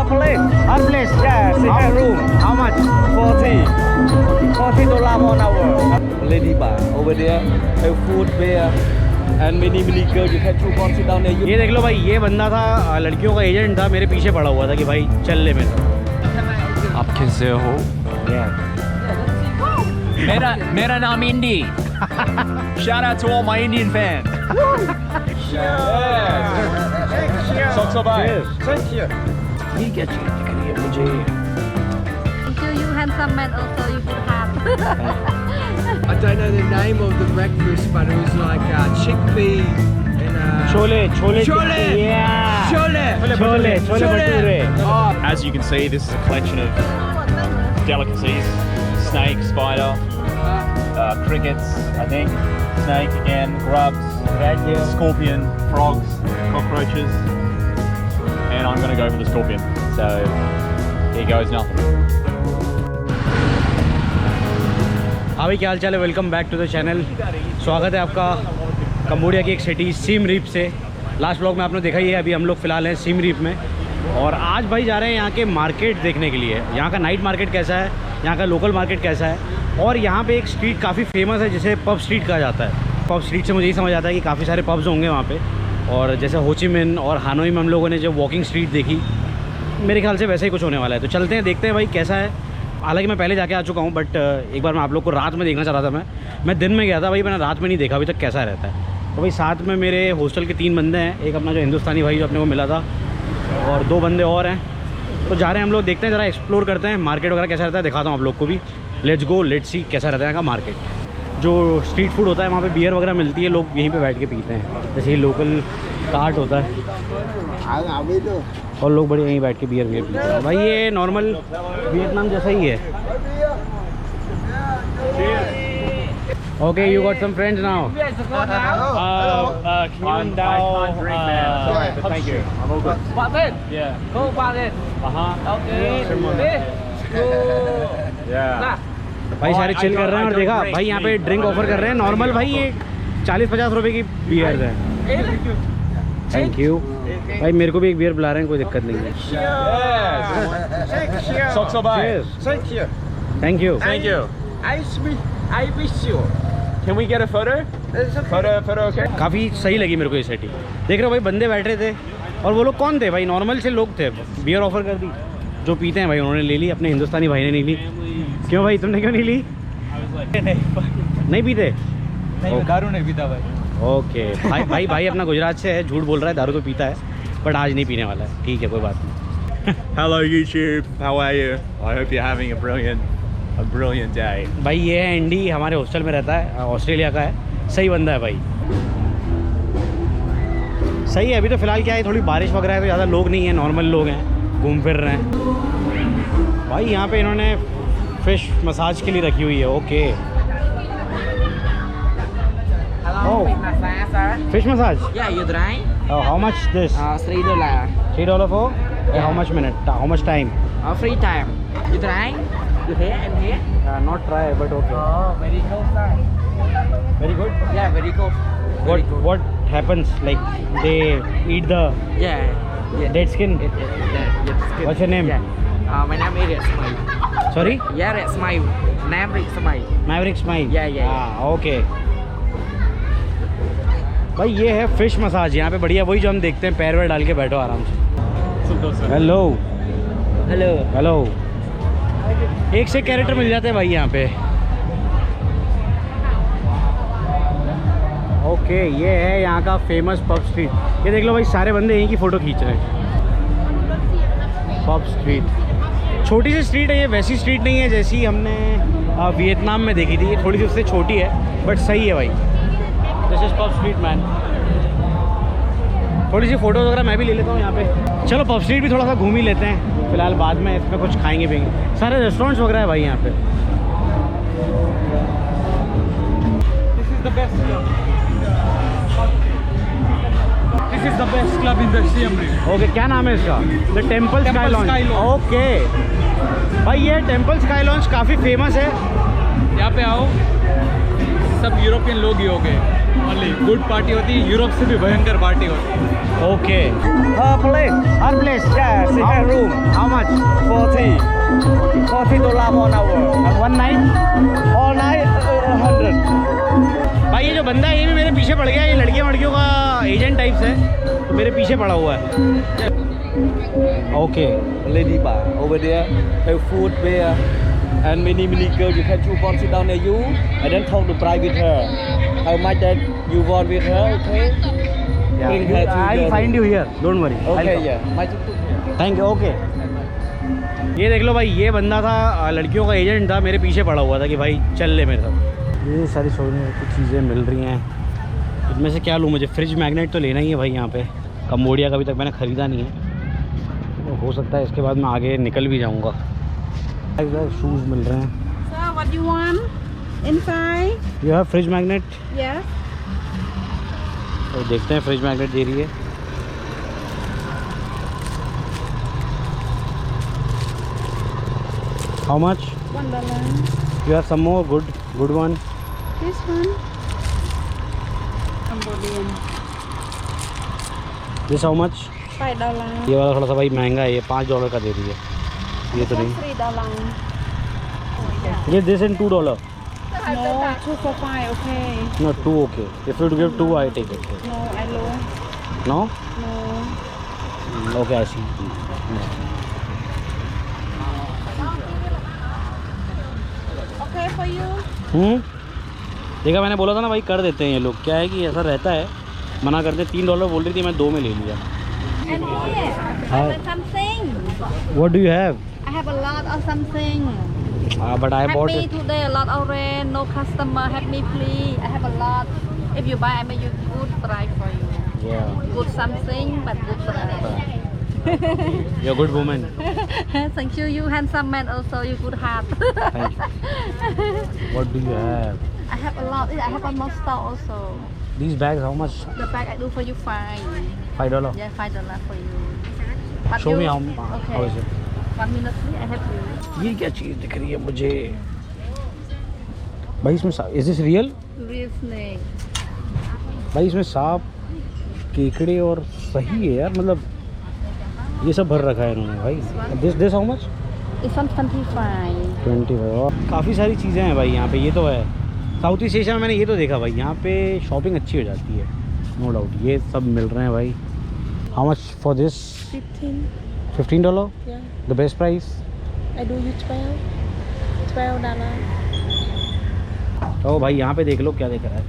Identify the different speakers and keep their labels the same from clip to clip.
Speaker 1: place.
Speaker 2: Hot place.
Speaker 1: Yeah, secret room.
Speaker 2: How much?
Speaker 1: $40 1 hour. Lady bar over there. Have food, beer, and many girls. You can choose one sit down there.
Speaker 2: ये देख लो भाई, ये बंदा था लड़कियों का agent था, मेरे पीछे पड़ा हुआ था कि भाई चल ले मेरे।
Speaker 3: आप कैसे हो? मेरा नाम इंडी। Shout out to all my Indian fans.
Speaker 1: So bye.
Speaker 2: Thank you. ठीक है चाहिए मुझे।
Speaker 4: Thank you, you handsome man. Also, you good heart.
Speaker 5: I don't know the name of the breakfast, but it was like chickpea and
Speaker 2: chole
Speaker 5: Chole!
Speaker 2: Chole bhature.
Speaker 5: Oh,
Speaker 3: As you can see, this is a collection of delicacies: snake, spider, crickets, I think, snake again, grubs, scorpion, frogs, cockroaches, and I'm going to go for the scorpion. So here goes nothing.
Speaker 2: हाँ भाई, क्या हाल चाल है? Welcome back to the channel. स्वागत है आपका Cambodia की एक सिटी सीम रीप से। लास्ट ब्लॉग में आपने देखा ही है, अभी हम लोग फ़िलहाल हैं सीम रीप में और आज भाई जा रहे हैं यहाँ के मार्केट देखने के लिए। यहाँ का नाइट मार्केट कैसा है, यहाँ का लोकल मार्केट कैसा है, और यहाँ पे एक स्ट्रीट काफ़ी फेमस है जिसे पब स्ट्रीट कहा जाता है। पब स्ट्रीट से मुझे यही समझ आता है कि काफ़ी सारे पब्स होंगे वहाँ पे, और जैसे हो ची मिन्ह और हानोई में हम लोगों ने जब वॉकिंग स्ट्रीट देखी, मेरे ख्याल से वैसे ही कुछ होने वाला है। तो चलते हैं, देखते हैं भाई कैसा है। हालांकि मैं पहले जाके आ चुका हूँ, बट एक बार मैं आप लोग को रात में देखना चाह रहा था। मैं दिन में गया था भाई, मैंने रात में नहीं देखा अभी तक कैसा रहता है। तो भाई साथ में मेरे हॉस्टल के 3 बंदे हैं, एक अपना जो हिंदुस्तानी भाई जो अपने को मिला था, और 2 बंदे और हैं। तो जा रहे हैं हम लोग, देखते हैं, ज़रा एक्सप्लोर करते हैं मार्केट वगैरह कैसा रहता है, दिखाता हूँ आप लोग को भी। लेट्स गो, लेट्स सी कैसा रहता है यहाँ का मार्केट। जो स्ट्रीट फूड होता है वहाँ पे बियर वगैरह मिलती है, लोग यहीं पे बैठ के पीते हैं। जैसे ही लोकल कार्ट होता है और लोग बड़े यहीं बैठ के बियर पीते हैं। भाई ये नॉर्मल वियतनाम जैसा ही है। Okay, you got some friends now?
Speaker 3: Thank you. I'm all good. Yeah. Yeah.
Speaker 2: भाई सारे चिल कर रहे हैं, और देखा भाई यहाँ पे ड्रिंक ऑफर कर रहे हैं नॉर्मल। भाई ये 40-50 रुपए की बियर है। थैंक यू भाई, मेरे को भी एक बियर पिला रहे हैं, कोई दिक्कत नहीं है।
Speaker 3: So bye.
Speaker 5: thank you.
Speaker 2: Thank you.
Speaker 3: Thank you.
Speaker 5: I wish you.
Speaker 3: Can we get a photo? Photo, okay?
Speaker 2: काफ़ी सही लगी मेरे को ये सेटिंग। देख रहे हो भाई, बंदे बैठ रहे थे, और वो लोग कौन थे भाई? नॉर्मल से लोग थे। बियर ऑफर कर दी, जो पीते हैं भाई उन्होंने ले ली, अपने हिंदुस्तानी भाई ने नहीं ली। क्यों भाई, तुमने क्यों नहीं ली? नहीं पीते?
Speaker 5: दारू नहीं पीता भाई।
Speaker 2: ओके भाई अपना गुजरात से है, झूठ बोल रहा है, दारू तो पीता है बट आज नहीं पीने वाला है। ठीक है, कोई बात नहीं।
Speaker 3: Hello YouTube. How are you? I hope you're having a brilliant day.
Speaker 2: भाई ये है इंडी, हमारे हॉस्टल में रहता है, ऑस्ट्रेलिया का है। सही बंदा है भाई, सही है। अभी तो फ़िलहाल क्या है, थोड़ी बारिश वगैरह है तो ज़्यादा लोग नहीं है, नॉर्मल लोग हैं, घूम फिर रहे हैं। भाई यहाँ पे इन्होंने फ़िश मसाज के लिए रखी हुई है। Okay, fish massage.
Speaker 5: Yeah, you dry?
Speaker 2: How much this?
Speaker 5: $3.
Speaker 2: $3 for how much minute, how much time?
Speaker 5: Free time. You dry? You here and here?
Speaker 2: Not try but okay.
Speaker 5: Oh, very cool side.
Speaker 2: Very good.
Speaker 5: Yeah, very cool.
Speaker 2: What happens, like they eat the
Speaker 5: Yeah.
Speaker 2: dead skin?
Speaker 5: Yeah.
Speaker 2: What's your name?
Speaker 5: Yeah. My name is Smile.
Speaker 2: Sorry?
Speaker 5: Yeah, Smile. Name is Smile.
Speaker 2: Maverick Smile?
Speaker 5: Yeah.
Speaker 2: Okay भाई, ये है fish massage यहाँ पे, बढ़िया वही जो हम देखते हैं, पैर वैर डाल के बैठो आराम से। Hello
Speaker 5: Hello.
Speaker 2: हेलो, एक से कैरेक्टर मिल जाते हैं भाई यहाँ पे। ओके, ये है यहाँ का फेमस पब स्ट्रीट। ये देख लो भाई, सारे बंदे यहीं की फ़ोटो खींच रहे हैं। पब स्ट्रीट छोटी सी स्ट्रीट है ये, वैसी स्ट्रीट नहीं है जैसी हमने वियतनाम में देखी थी। ये थोड़ी सी उससे छोटी है बट सही है भाई। This is pub street man. थोड़ी सी फ़ोटोज़ वगैरह मैं भी ले लेता हूँ यहाँ पे। चलो पब स्ट्रीट भी थोड़ा सा घूम ही लेते हैं फ़िलहाल, बाद में इसमें कुछ खाएंगे पिएंगे। सारे रेस्टोरेंट्स वगैरह है भाई यहाँ पे।
Speaker 5: This is the best club in the Siem Reap.
Speaker 2: Okay, क्या नाम है इसका? The temple sky lounge. Okay भाई, ये टेम्पल स्काई लॉन्ज काफ़ी फेमस है।
Speaker 5: यहाँ पे आओ, सब यूरोपियन लोग ही हो गए।
Speaker 6: ओनली गुड पार्टी होती है, यूरोप से भी भयंकर पार्टी होती है।
Speaker 2: Okay
Speaker 1: Her place, yes, in her room.
Speaker 2: How much
Speaker 1: $40 1 hour.
Speaker 2: One night?
Speaker 1: All night, 100.
Speaker 2: भाई ये जो बंदा है ये भी मेरे पीछे पड़ गया, ये लड़कियों वड़कियों का एजेंट टाइप्स है, तो मेरे पीछे पड़ा हुआ है। Okay
Speaker 1: Lady bar over there. Have food, beer, and many girl. You can choose one sit down near you, and then talk the price with her. How much that you want with her? Okay. Bring her to
Speaker 2: I
Speaker 1: your
Speaker 2: find you here, don't worry.
Speaker 1: Okay, yeah. My tuk-tuk here.
Speaker 2: Thank you. Okay ये देख लो भाई, ये बंदा था लड़कियों का agent था, मेरे पीछे पड़ा हुआ था कि भाई चल ले मेरे साथ। ये सारी सोने की चीज़ें मिल रही हैं, इनमें से क्या लूँ? मुझे फ्रिज मैग्नेट तो लेना ही है भाई। यहाँ पे कम्बोडिया का अभी तक मैंने ख़रीदा नहीं है, तो हो सकता है इसके बाद मैं आगे निकल भी जाऊँगा। शूज़ मिल रहे हैं।
Speaker 4: So what you want inside?
Speaker 2: You have fridge magnet?
Speaker 4: Yes.
Speaker 2: तो देखते हैं फ्रिज मैग्नेट दे रही है। How much?
Speaker 4: $1.
Speaker 2: You have some more good one?
Speaker 4: This one. Cambodian.
Speaker 2: This how much?
Speaker 4: $5.
Speaker 2: ये वाला थोड़ा सा भाई महंगा है, ये $5 का दे रही है, ये तो नहीं।
Speaker 4: $3.
Speaker 2: ये this in $2।
Speaker 4: No, 2 for 5. Okay.
Speaker 2: No, 2 okay. If you give 2, I take it.
Speaker 4: No, I low.
Speaker 2: No?
Speaker 4: No.
Speaker 2: Okay, I see.
Speaker 4: Okay for you.
Speaker 2: देखा, मैंने बोला था ना भाई, कर देते हैं ये लोग। क्या है कि ऐसा रहता है, मना करते। $3 बोल रही थी, मैं 2 में ले लिया।
Speaker 4: And here, I have something.
Speaker 2: What do you have?
Speaker 4: I have a lot of something.
Speaker 2: But I
Speaker 4: Help
Speaker 2: bought
Speaker 4: me
Speaker 2: it.
Speaker 4: today, a lot of rent, no customer. Help me please. I have a lot. If you buy, I make you good price for you.
Speaker 2: Yeah.
Speaker 4: Good something, but good price.
Speaker 2: You're a good woman.
Speaker 4: Thank you. You handsome man also. You good heart.
Speaker 2: Thank you. What do you have?
Speaker 4: I have a lot. I have a more store also.
Speaker 2: These bags, how much?
Speaker 4: The bag I do for you fine.
Speaker 2: $5.
Speaker 4: Yeah, $5 for you. But
Speaker 2: Show
Speaker 4: you,
Speaker 2: me how
Speaker 4: Okay.
Speaker 2: is it?
Speaker 4: 1 minute, please. I have you.
Speaker 2: ये क्या चीज़ दिख रही है मुझे भाई? इसमें is this real?
Speaker 4: Real snake.
Speaker 2: भाई इसमें सांप, केकड़े और सही है यार, मतलब ये सब भर रखा है इन्होंने भाई। This how much?
Speaker 4: It's 125.
Speaker 2: 25। और काफ़ी सारी चीज़ें हैं भाई यहाँ पे। ये तो है साउथ ईस्ट एशिया में, मैंने ये तो देखा भाई, यहाँ पे शॉपिंग अच्छी हो जाती है, नो डाउट। ये सब मिल रहे हैं भाई। How much for this?
Speaker 4: 15.
Speaker 2: $15?
Speaker 4: Yeah.
Speaker 2: The best price?
Speaker 4: I do you $12.
Speaker 2: ओ भाई यहाँ पे देख लो क्या दिख रहा है।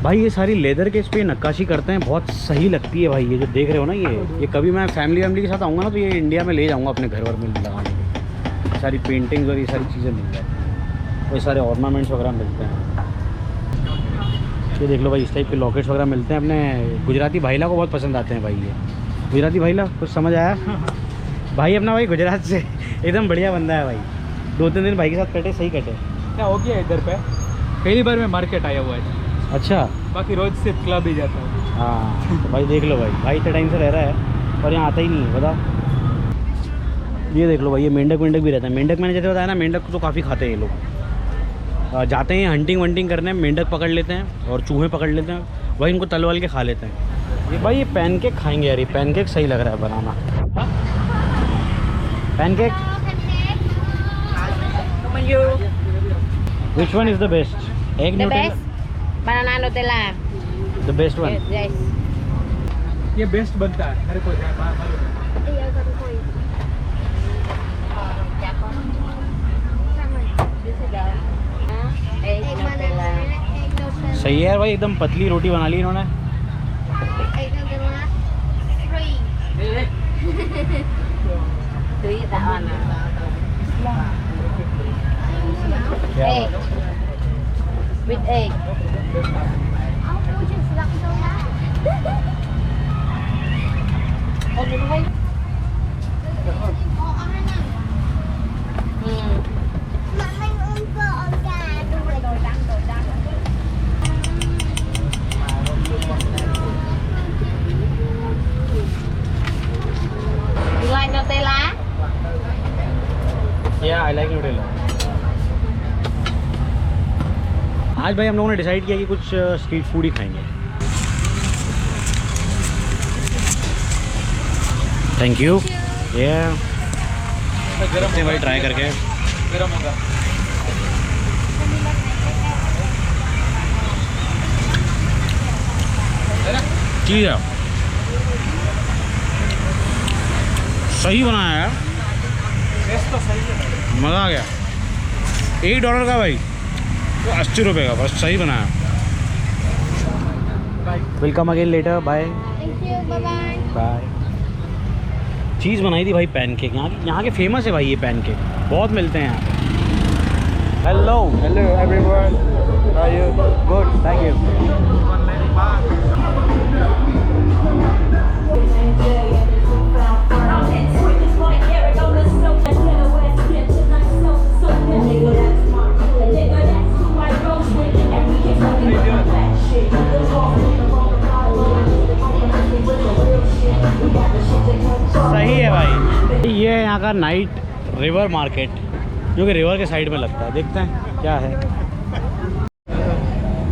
Speaker 2: भाई ये सारी लेदर के इस पे नक्काशी करते हैं, बहुत सही लगती है भाई। ये जो देख रहे हो ना, ये कभी मैं फैमिली के साथ आऊँगा ना, तो ये इंडिया में ले जाऊँगा अपने घर वर में लगाने के। सारी पेंटिंग्स और ये सारी चीज़ें मिल जाती हैं, और ये सारे ऑर्नामेंट्स वगैरह मिलते हैं। ये देख लो भाई, इस टाइप के लॉकेट्स वगैरह मिलते हैं। अपने गुजराती भाईला को बहुत पसंद आते हैं भाई ये। गुजराती भाईला कुछ समझ आया? भाई अपना भाई गुजरात से, एकदम बढ़िया बंदा है भाई। 2-3 दिन भाई के साथ कटे, सही कटे।
Speaker 6: क्या हो गया इधर पे? पहली बार मैं मार्केट आया हुआ है,
Speaker 2: अच्छा।
Speaker 6: बाकी रोज सिर्फ क्लब ही जाता हूँ।
Speaker 2: हाँ तो भाई देख लो भाई इतने टाइम से रह रहा है और यहाँ आता ही नहीं है, बताओ। ये देख लो भाई, ये मेंढक भी रहता है। मेंढक मैंने जैसे बताया ना, मेंढक तो काफ़ी खाते हैं ये लोग। जाते हैं हंटिंग वंटिंग करने, मेंढक पकड़ लेते हैं और चूहे पकड़ लेते हैं, वही इनको तल वल के खा लेते हैं। ये भाई ये पैनकेक खाएंगे यार, ये पैनकेक सही लग रहा है बनाना। Pancake which one is the best? Egg Nutella?
Speaker 4: Banana Nutella.
Speaker 2: The best one?
Speaker 4: Yes.
Speaker 6: ये बेस्ट बनता है, हर कोई मालूम है।
Speaker 4: Egg Nutella.
Speaker 2: सही है यार भाई, एकदम पतली रोटी बना ली इन्होंने।
Speaker 4: Three that one.
Speaker 2: क्या
Speaker 4: Egg. With egg.
Speaker 2: Yeah, I like Nutella. आज भाई हम लोगों ने डिसाइड किया कि कुछ स्ट्रीट फूड ही खाएंगे. Thank you. गरम भाई ट्राई करके.
Speaker 1: गरम होगा.
Speaker 2: चीज़ है, सही बनाया है. मज़ा आ गया. $1 का भाई तो 80 रुपये का, बस सही बनाया. Welcome again later. Bye.
Speaker 4: Thank you, bye-bye.
Speaker 2: Bye. चीज़ बनाई थी भाई पैनकेक. यहाँ के फेमस है भाई ये पैनकेक, बहुत मिलते हैं यहाँ पे. Hello.
Speaker 1: Hello everyone. How are you?
Speaker 2: Good. Thank you. सही है भाई. ये है यहाँ का नाइट रिवर मार्केट, जो कि रिवर के साइड में लगता है. देखते हैं क्या है.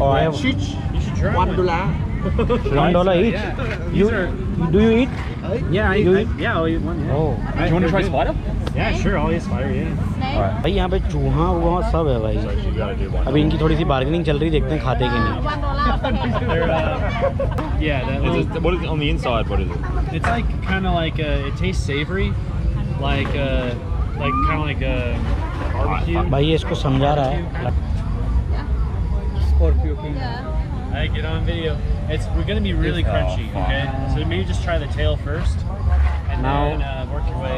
Speaker 2: और
Speaker 3: You should try
Speaker 5: $1.
Speaker 2: $1 each. You do you eat?
Speaker 6: Yeah,
Speaker 2: You eat?
Speaker 6: yeah, I'll eat one. Yeah.
Speaker 2: Oh.
Speaker 3: Do you want to try spider?
Speaker 6: Yeah, sure, I'll eat spider. Yeah.
Speaker 4: Snake?
Speaker 2: भाई यहाँ पे चूहा वूहा सब है भाई.
Speaker 3: You gotta do one.
Speaker 2: अभी इनकी थोड़ी सी बार्गेनिंग चल रही, देखते हैं खाते कि नहीं.
Speaker 6: They're, yeah, that
Speaker 3: What
Speaker 6: little,
Speaker 3: is it on the inside? What is it?
Speaker 6: it's like kind of like it tastes savory, like kind of like a barbecue.
Speaker 2: भाई ये इसको समझा रहा है.
Speaker 5: Scorpio King.
Speaker 4: Yeah.
Speaker 6: I get on video. We're gonna be really
Speaker 3: It's,
Speaker 6: crunchy.
Speaker 3: fuck.
Speaker 6: Okay, so maybe just try the tail first, and
Speaker 2: Now-
Speaker 6: then work your way.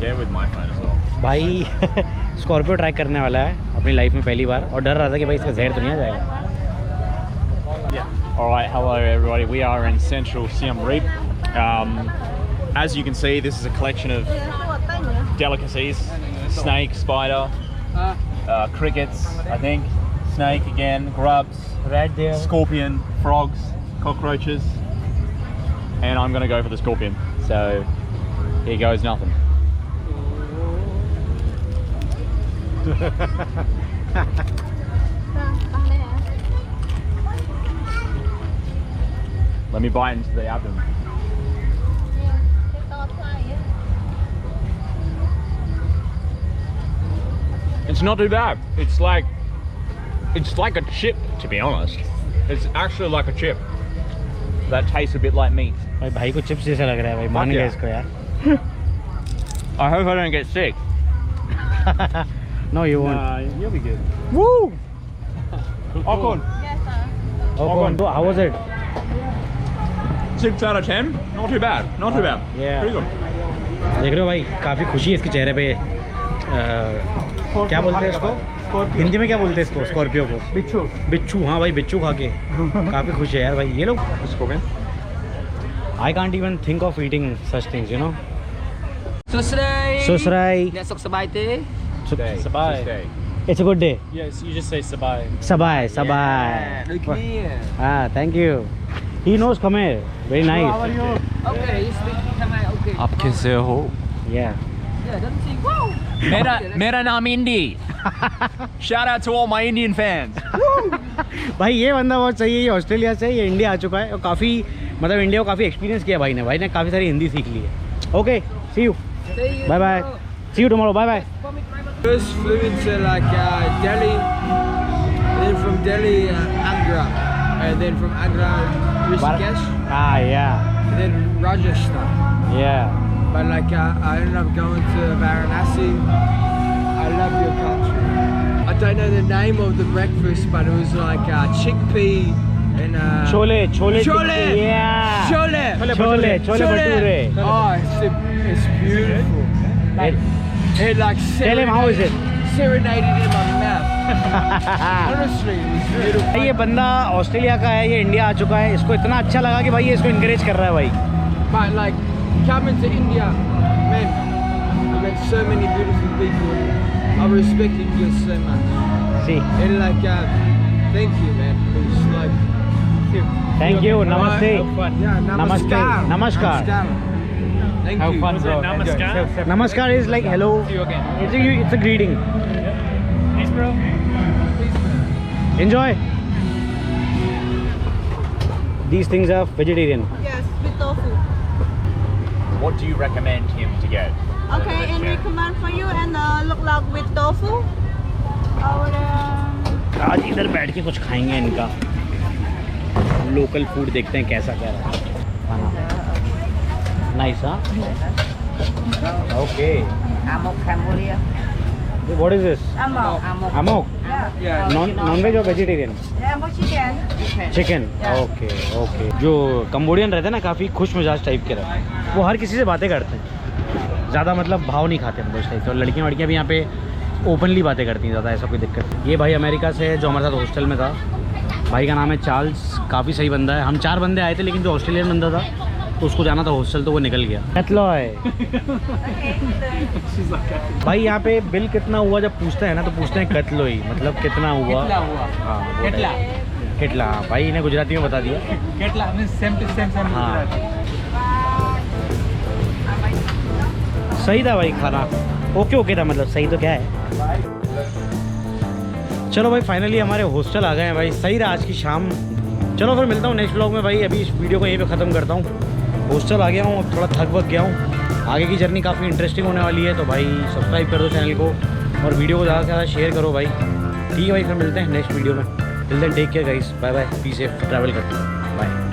Speaker 3: Get with my phone as well.
Speaker 2: भाई Scorpio try करने वाला है अपनी life में पहली बार, और डर रहा था कि भाई इसका जहर तो नहीं आ जाएगा.
Speaker 3: All right, hello everybody. We are in central Siem Reap. As you can see, this is a collection of delicacies: snake, spider, crickets, I think, snake again, grubs,
Speaker 2: Right there.
Speaker 3: scorpion, frogs, cockroaches, and I'm gonna go for the scorpion. So here goes nothing. Let me bite into the abdomen. It's not too bad. It's like a chip, to be honest. It's actually like a chip that tastes a bit like meat.
Speaker 2: भाई भाई को chips जैसा लग रहा है भाई. मान गया
Speaker 3: yeah.
Speaker 2: इसको यार.
Speaker 3: I hope I don't get sick.
Speaker 2: No, you won't.
Speaker 6: You'll be good.
Speaker 3: Woo!
Speaker 6: Cool.
Speaker 3: Ocon,
Speaker 2: Oh, so how was it?
Speaker 3: 6 out of 10. Not too bad. Not too bad.
Speaker 2: Yeah.
Speaker 3: Pretty good.
Speaker 2: देख रहे हो भाई, काफ़ी खुशी है इसके चेहरे पे. क्या बोलते हैं इसको हिंदी में, क्या बोलते हैं इसको स्कॉर्पियो को?
Speaker 5: बिच्छू.
Speaker 2: बिच्छू. हाँ भाई बिच्छू खा के काफ़ी खुश है यार भाई ये लोग.
Speaker 3: Scorpion.
Speaker 2: I can't even think of eating such things, you know.
Speaker 5: សួស្តី
Speaker 2: Susrai.
Speaker 5: អ្នកសុខសប្បាយទេ
Speaker 3: Stay.
Speaker 6: Sabai.
Speaker 3: Stay.
Speaker 2: It's a good day.
Speaker 6: Yes, you just say sabai.
Speaker 2: Sabai, sabai.
Speaker 5: ដូចគ្នា
Speaker 2: Ah, thank you. He knows Khmer. Very nice.
Speaker 5: Okay, you speak Khmer. Okay.
Speaker 3: आप कैसे हो?
Speaker 2: Yeah.
Speaker 5: Yeah, doesn't see. Wow.
Speaker 3: मेरा नाम इंडी. Shout out to all my Indian fans.
Speaker 2: भाई ये बंदा बहुत सही है. ये ऑस्ट्रेलिया से, ये इंडिया आ चुका है और काफ़ी मतलब इंडिया को काफ़ी एक्सपीरियंस किया भाई ने काफ़ी सारी हिंदी सीख ली है. Okay, see you.
Speaker 5: See you.
Speaker 2: Bye bye. See you tomorrow. Bye bye.
Speaker 5: First flew into like Delhi, then from Delhi Agra, and then from Agra Rishikesh,
Speaker 2: Ah, yeah.
Speaker 5: and then Rajasthan.
Speaker 2: Yeah.
Speaker 5: But like I ended up going to Varanasi. I love your country. I don't know the name of the breakfast, but it was like chickpea and
Speaker 2: Chole.
Speaker 5: Chole.
Speaker 2: Yeah.
Speaker 5: Chole.
Speaker 2: Chole bhature.
Speaker 5: Oh, it's beautiful. It like
Speaker 2: Tell him how is it?
Speaker 5: serenaded in my mouth. Honestly, it was beautiful.
Speaker 2: ये बंदा Australia का है, ये India आ चुका है, इसको इतना अच्छा लगा कि भाई ये इसको इनकरेज कर रहा है भाई.
Speaker 5: But like coming to India, man, I met so many beautiful people. I respect India so much.
Speaker 2: See.
Speaker 5: And like, thank you, man. It's like,
Speaker 2: Thank you. Namaste.
Speaker 5: yeah,
Speaker 2: Namaste.
Speaker 5: namaskar.
Speaker 2: Namaskar.
Speaker 5: Thank
Speaker 6: Have
Speaker 5: you.
Speaker 6: fun, bro. Namaskar.
Speaker 2: Namaskar is like hello.
Speaker 6: See you again.
Speaker 2: It's a greeting.
Speaker 6: Peace, bro.
Speaker 2: Enjoy. These things are vegetarian.
Speaker 7: Yes, with tofu.
Speaker 3: What do you recommend him to get?
Speaker 7: Okay, and recommend for you and look like with tofu. और
Speaker 2: आज इधर बैठ के कुछ खाएंगे इनका local food, देखते हैं कैसा क्या रहा है खाना। नाइस हाँ, okay.
Speaker 7: Amok Cambodia.
Speaker 2: What is this?
Speaker 7: Amok.
Speaker 2: Amok?
Speaker 5: Yeah.
Speaker 2: Non veg और vegetarian?
Speaker 7: Amok chicken.
Speaker 2: Chicken, okay okay. जो कंबोडियन रहते हैं ना, काफ़ी खुश मिजाज टाइप के रहते हैं, वो हर किसी से बातें करते हैं, ज़्यादा मतलब भाव नहीं खाते हम लोग टाइप से। और लड़कियाँ वड़कियाँ भी यहाँ पे ओपनली बातें करती हैं ज़्यादा, ऐसा कोई दिक्कत नहीं। ये भाई अमेरिका से है जो हमारे साथ हॉस्टल में था, भाई का नाम है चार्ल्स, काफ़ी सही बंदा है। हम 4 बंदे आए थे, लेकिन जो ऑस्ट्रेलियन बंदा था तो उसको जाना था हॉस्टल, तो वो निकल गया। कतलॉय भाई यहाँ पे बिल कितना हुआ जब पूछते हैं ना, तो पूछते हैं कतलोई, मतलब कितना हुआ। हाँ कितला, भाई इन्हें गुजराती में बता दिया।
Speaker 5: Ketla means same to same.
Speaker 2: हाँ सही था भाई खाना, ओके था, मतलब सही तो क्या है। चलो भाई फाइनली हमारे हॉस्टल आ गए हैं भाई, सही रहा आज की शाम। चलो फिर मिलता हूँ नेक्स्ट व्लॉग में भाई, अभी इस वीडियो को यहीं पे ख़त्म करता हूँ। हॉस्टल आ गया हूँ, थोड़ा थक वक गया हूँ, आगे की जर्नी काफ़ी इंटरेस्टिंग होने वाली है, तो भाई सब्सक्राइब कर दो चैनल को और वीडियो को ज़्यादा से ज़्यादा शेयर करो भाई। ठीक है भाई, फिर मिलते हैं नेक्स्ट वीडियो में। Till then take care guys, bye bye, be safe, travel करते हैं, बाय।